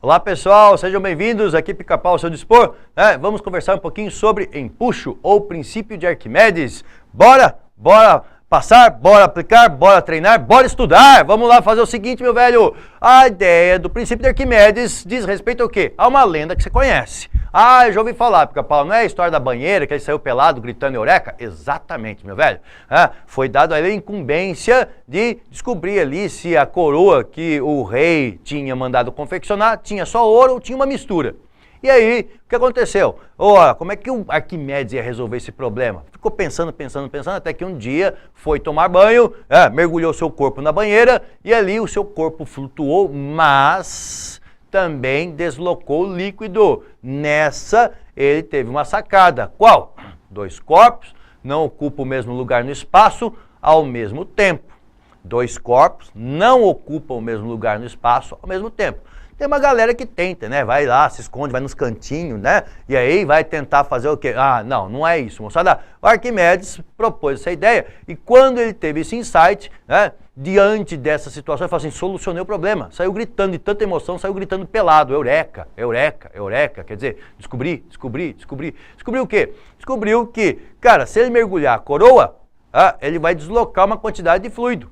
Olá pessoal, sejam bem-vindos aqui Pica-Pau ao seu dispor. Vamos conversar um pouquinho sobre empuxo ou princípio de Arquimedes. Bora passar, bora aplicar, bora treinar, bora estudar. Vamos lá fazer o seguinte, meu velho. A ideia do princípio de Arquimedes diz respeito ao quê? A uma lenda que você conhece. Eu já ouvi falar, Pica-Pau, não é a história da banheira que ele saiu pelado gritando eureka? Exatamente, meu velho. Foi dado a ele a incumbência de descobrir ali se a coroa que o rei tinha mandado confeccionar tinha só ouro ou tinha uma mistura. E aí, o que aconteceu? Como é que o Arquimedes ia resolver esse problema? Ficou pensando, até que um dia foi tomar banho, mergulhou seu corpo na banheira e ali o seu corpo flutuou, mas também deslocou o líquido. Nessa, ele teve uma sacada. Qual? Dois corpos não ocupam o mesmo lugar no espaço ao mesmo tempo. Dois corpos não ocupam o mesmo lugar no espaço ao mesmo tempo. Tem uma galera que tenta, né? Vai lá, se esconde, vai nos cantinhos, né? E aí vai tentar fazer o quê? Não é isso, moçada. O Arquimedes propôs essa ideia e quando ele teve esse insight, né? Diante dessa situação, ele falou assim, solucionei o problema. Saiu gritando de tanta emoção, saiu gritando pelado, eureka, eureka, eureka. Quer dizer, descobri. Descobriu o quê? Descobriu que, cara, se ele mergulhar a coroa, ele vai deslocar uma quantidade de fluido.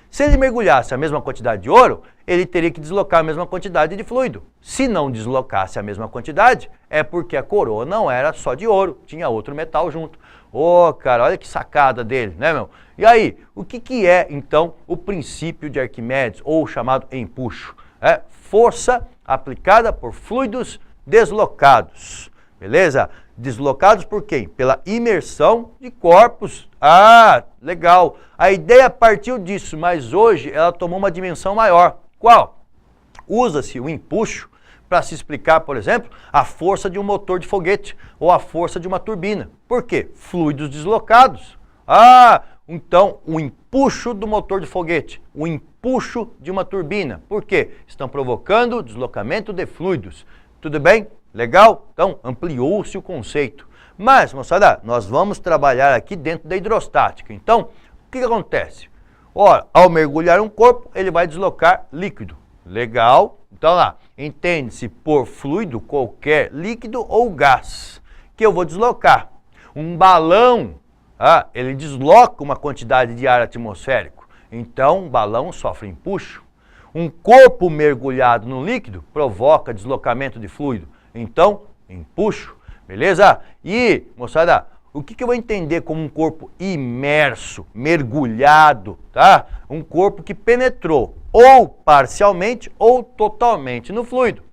Se ele mergulhasse a mesma quantidade de ouro, ele teria que deslocar a mesma quantidade de fluido. Se não deslocasse a mesma quantidade, é porque a coroa não era só de ouro, tinha outro metal junto. Cara, olha que sacada dele, né, meu? E aí, o que é, então, o princípio de Arquimedes, ou chamado empuxo? Força aplicada por fluidos deslocados, beleza? Deslocados por quem? Pela imersão de corpos. Legal. A ideia partiu disso, mas hoje ela tomou uma dimensão maior. Qual? Usa-se o empuxo para se explicar, por exemplo, a força de um motor de foguete ou a força de uma turbina. Por quê? Fluidos deslocados. Então, o empuxo do motor de foguete, o empuxo de uma turbina. Por quê? Estão provocando deslocamento de fluidos. Tudo bem? Legal? Então, ampliou-se o conceito. Mas, moçada, nós vamos trabalhar aqui dentro da hidrostática. Então, o que acontece? Ao mergulhar um corpo, ele vai deslocar líquido. Legal? Então, lá, entende-se por fluido qualquer líquido ou gás que eu vou deslocar. Um balão, ele desloca uma quantidade de ar atmosférico. Então, um balão sofre empuxo. Um corpo mergulhado no líquido provoca deslocamento de fluido. Então, empuxo, beleza? E, moçada, o que eu vou entender como um corpo imerso, mergulhado, tá? Um corpo que penetrou ou parcialmente ou totalmente no fluido.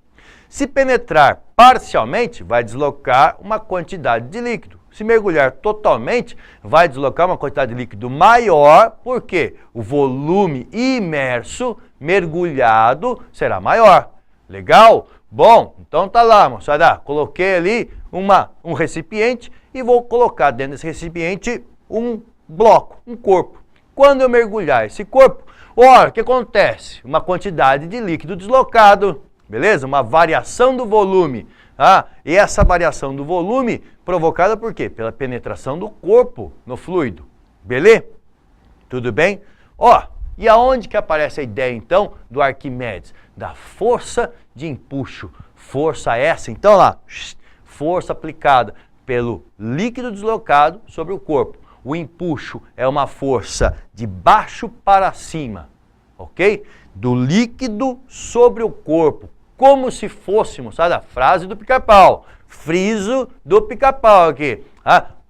Se penetrar parcialmente, vai deslocar uma quantidade de líquido. Se mergulhar totalmente, vai deslocar uma quantidade de líquido maior, porque o volume imerso, mergulhado, será maior. Legal? Bom, então tá lá, moçada. Coloquei ali um recipiente e vou colocar dentro desse recipiente um bloco, um corpo. Quando eu mergulhar esse corpo, o que acontece? Uma quantidade de líquido deslocado, beleza? Uma variação do volume. E essa variação do volume provocada por quê? Pela penetração do corpo no fluido. Beleza? Tudo bem? E aonde que aparece a ideia, então, do Arquimedes? Da força de empuxo. Força essa, então, lá, força aplicada pelo líquido deslocado sobre o corpo. O empuxo é uma força de baixo para cima, ok? Do líquido sobre o corpo, como se fôssemos, sabe a frase do Pica-Pau, friso do Pica-Pau aqui,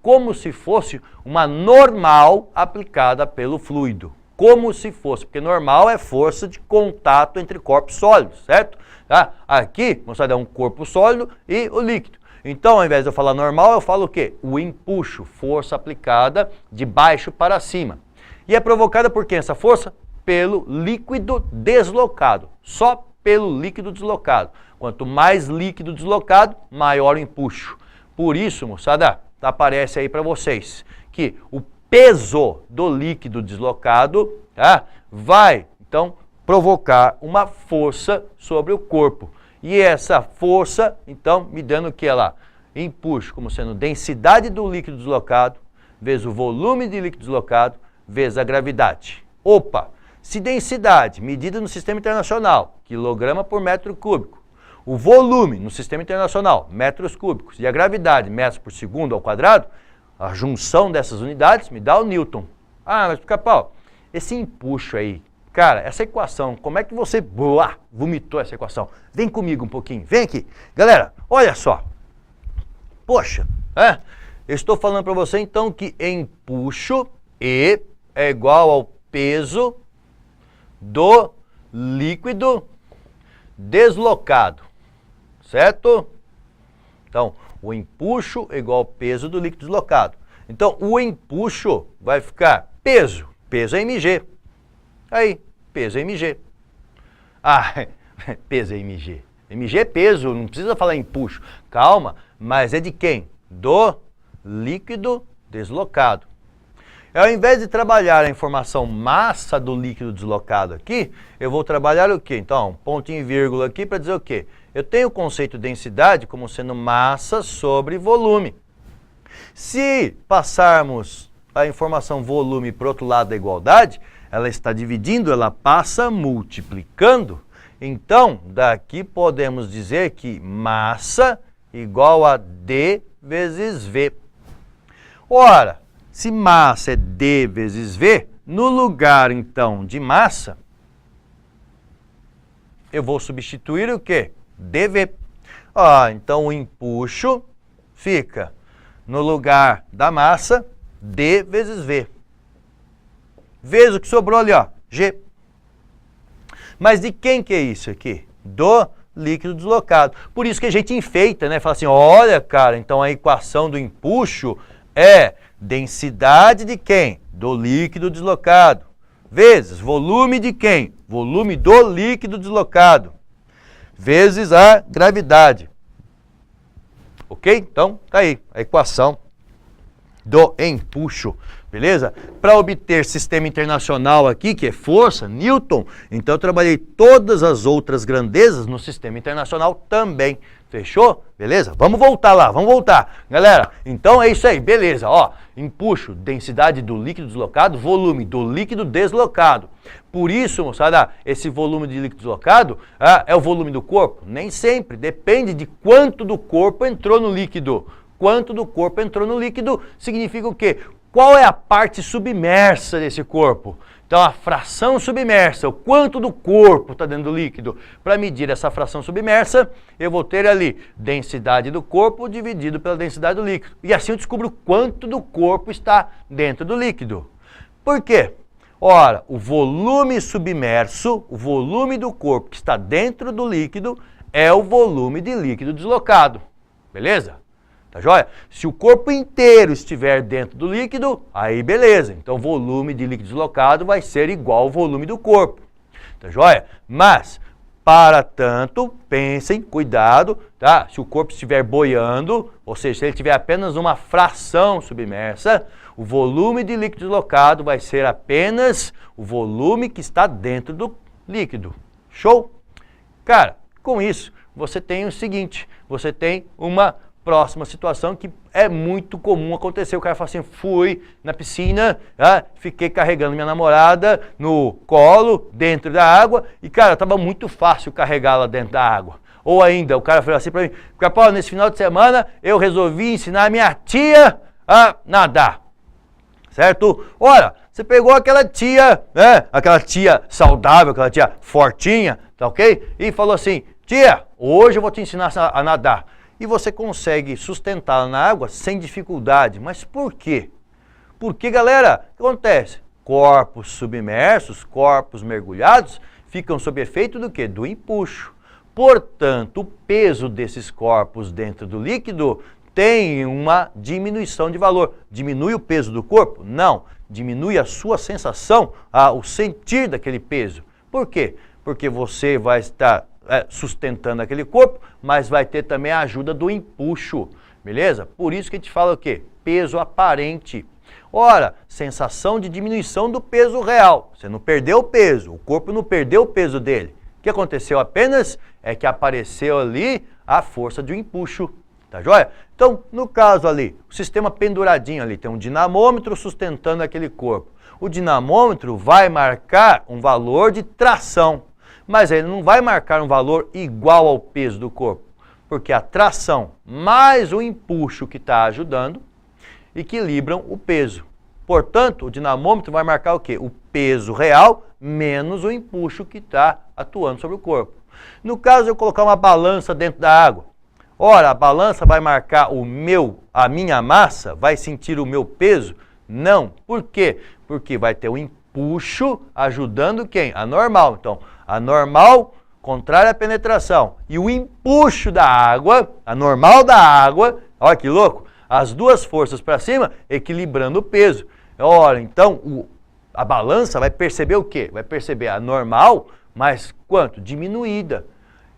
como se fosse uma normal aplicada pelo fluido. Como se fosse, porque normal é força de contato entre corpos sólidos, certo? Aqui, moçada, é um corpo sólido e o líquido. Então, ao invés de eu falar normal, eu falo o quê? O empuxo, força aplicada de baixo para cima. E é provocada por quem essa força? Pelo líquido deslocado, só pelo líquido deslocado. Quanto mais líquido deslocado, maior o empuxo. Por isso, moçada, aparece aí para vocês que o peso do líquido deslocado vai, então, provocar uma força sobre o corpo. E essa força, então, me dando o que lá? Empuxo, como sendo densidade do líquido deslocado, vezes o volume de líquido deslocado, vezes a gravidade. Se densidade, medida no sistema internacional, quilograma por metro cúbico, o volume no sistema internacional, metros cúbicos, e a gravidade, metros por segundo ao quadrado, a junção dessas unidades me dá o Newton. Ah, mas Pica-Pau, esse empuxo aí, cara, essa equação, como é que você vomitou essa equação? Vem comigo um pouquinho, vem aqui. Galera, olha só. Poxa, eu estou falando para você então que empuxo E é igual ao peso do líquido deslocado, certo? Então, o empuxo é igual ao peso do líquido deslocado. Então, o empuxo vai ficar peso é mg. Aí, peso é mg. Ah, peso é mg. mg é peso, não precisa falar empuxo. Calma, mas é de quem? Do líquido deslocado. Ao invés de trabalhar a informação massa do líquido deslocado aqui, eu vou trabalhar o quê? Então, pontinho e vírgula aqui para dizer o quê? Eu tenho o conceito de densidade como sendo massa sobre volume. Se passarmos a informação volume para o outro lado da igualdade, ela está dividindo, ela passa multiplicando. Então, daqui podemos dizer que massa igual a D vezes V. Ora, se massa é D vezes V, no lugar, então, de massa, eu vou substituir o quê? dV. Então, o empuxo fica no lugar da massa, D vezes V. Vezes o que sobrou ali, ó, G. Mas de quem que é isso aqui? Do líquido deslocado. Por isso que a gente enfeita, né? Fala assim, olha, cara, então a equação do empuxo é densidade de quem? Do líquido deslocado. Vezes volume de quem? Volume do líquido deslocado. Vezes a gravidade. Ok? Então, tá aí a equação do empuxo. Beleza? Para obter sistema internacional aqui, que é força, Newton, então eu trabalhei todas as outras grandezas no sistema internacional também. Fechou? Beleza? Vamos voltar lá, vamos voltar. Galera, então é isso aí, beleza. Ó, empuxo, densidade do líquido deslocado, volume do líquido deslocado. Por isso, moçada, esse volume de líquido deslocado é o volume do corpo? Nem sempre, depende de quanto do corpo entrou no líquido. Quanto do corpo entrou no líquido significa o quê? Qual é a parte submersa desse corpo? Então, a fração submersa, o quanto do corpo está dentro do líquido. Para medir essa fração submersa, eu vou ter ali densidade do corpo dividido pela densidade do líquido. E assim eu descubro quanto do corpo está dentro do líquido. Por quê? Ora, o volume submerso, o volume do corpo que está dentro do líquido, é o volume de líquido deslocado. Beleza? Tá joia? Se o corpo inteiro estiver dentro do líquido, aí beleza. Então, o volume de líquido deslocado vai ser igual ao volume do corpo. Tá joia? Mas, para tanto, pensem, cuidado, tá? Se o corpo estiver boiando, ou seja, se ele tiver apenas uma fração submersa, o volume de líquido deslocado vai ser apenas o volume que está dentro do líquido. Show? Cara, com isso, você tem o seguinte, você tem uma próxima situação que é muito comum acontecer. O cara fala assim, fui na piscina, fiquei carregando minha namorada no colo, dentro da água, e, cara, estava muito fácil carregá-la dentro da água. Ou ainda, o cara falou assim para mim, Pica-Pau, nesse final de semana eu resolvi ensinar a minha tia a nadar. Certo? Ora, você pegou aquela tia, né? Aquela tia saudável, aquela tia fortinha, tá ok? E falou assim, tia, hoje eu vou te ensinar a nadar. E você consegue sustentá-la na água sem dificuldade. Mas por quê? Porque, galera, o que acontece? Corpos submersos, corpos mergulhados, ficam sob efeito do quê? Do empuxo. Portanto, o peso desses corpos dentro do líquido tem uma diminuição de valor. Diminui o peso do corpo? Não. Diminui a sua sensação, o sentir daquele peso. Por quê? Porque você vai estar sustentando aquele corpo, mas vai ter também a ajuda do empuxo, beleza? Por isso que a gente fala o quê? Peso aparente. Ora, sensação de diminuição do peso real. Você não perdeu o peso, o corpo não perdeu o peso dele. O que aconteceu apenas é que apareceu ali a força de um empuxo, tá joia? Então, no caso ali, o sistema penduradinho ali, tem um dinamômetro sustentando aquele corpo. O dinamômetro vai marcar um valor de tração. mas ele não vai marcar um valor igual ao peso do corpo, porque a tração mais o empuxo que está ajudando equilibram o peso. Portanto, o dinamômetro vai marcar o quê? O peso real menos o empuxo que está atuando sobre o corpo. No caso de eu colocar uma balança dentro da água, ora, a balança vai marcar a minha massa, vai sentir o meu peso? Não. Por quê? Porque vai ter o empuxo ajudando quem? A normal. Então, a normal contrária à penetração e o empuxo da água, a normal da água, olha que louco, as duas forças para cima equilibrando o peso. Olha, então a balança vai perceber o quê? Vai perceber a normal, mas quanto? Diminuída.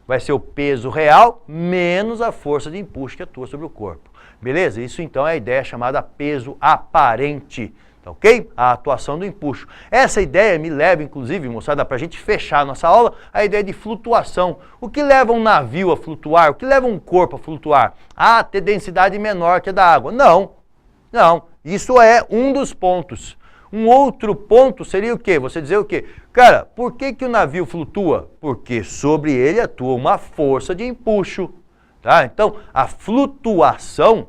Vai ser o peso real menos a força de empuxo que atua sobre o corpo. Beleza? Isso então é a ideia chamada peso aparente. Tá ok? A atuação do empuxo. Essa ideia me leva, inclusive, moçada, para a gente fechar a nossa aula, a ideia de flutuação. O que leva um navio a flutuar? O que leva um corpo a flutuar? A ter densidade menor que a da água. Não. Isso é um dos pontos. Um outro ponto seria o quê? Você dizer o quê? Cara, por que o navio flutua? Porque sobre ele atua uma força de empuxo. Tá? Então, a flutuação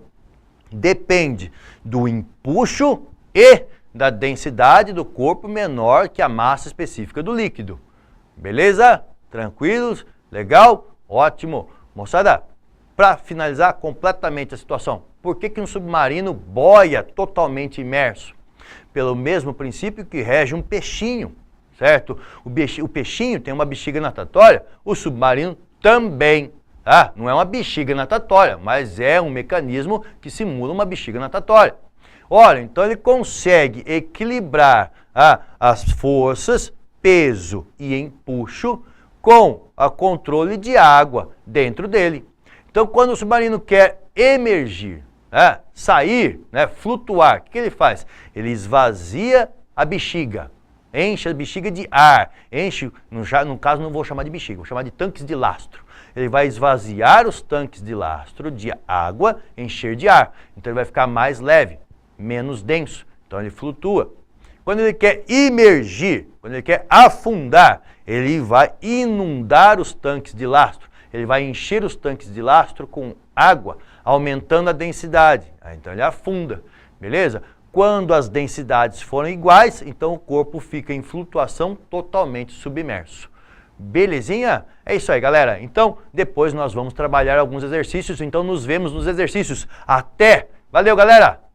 depende do empuxo e da densidade do corpo menor que a massa específica do líquido. Beleza? Tranquilos? Legal? Ótimo. Moçada, para finalizar completamente a situação, por que um submarino boia totalmente imerso? Pelo mesmo princípio que rege um peixinho, certo? O peixinho tem uma bexiga natatória, o submarino também. Tá? Não é uma bexiga natatória, mas é um mecanismo que simula uma bexiga natatória. Olha, então ele consegue equilibrar as forças, peso e empuxo com o controle de água dentro dele. Então, quando o submarino quer emergir, sair, flutuar, o que ele faz? Ele esvazia a bexiga, enche a bexiga de ar, no caso não vou chamar de bexiga, vou chamar de tanques de lastro. Ele vai esvaziar os tanques de lastro de água, encher de ar. Então ele vai ficar mais leve, menos denso. Então ele flutua. Quando ele quer imergir, quando ele quer afundar, ele vai inundar os tanques de lastro. Ele vai encher os tanques de lastro com água, aumentando a densidade. Então ele afunda, beleza? Quando as densidades forem iguais, então o corpo fica em flutuação totalmente submerso. Belezinha? É isso aí, galera. Então, depois nós vamos trabalhar alguns exercícios. Então, nos vemos nos exercícios. Até! Valeu, galera!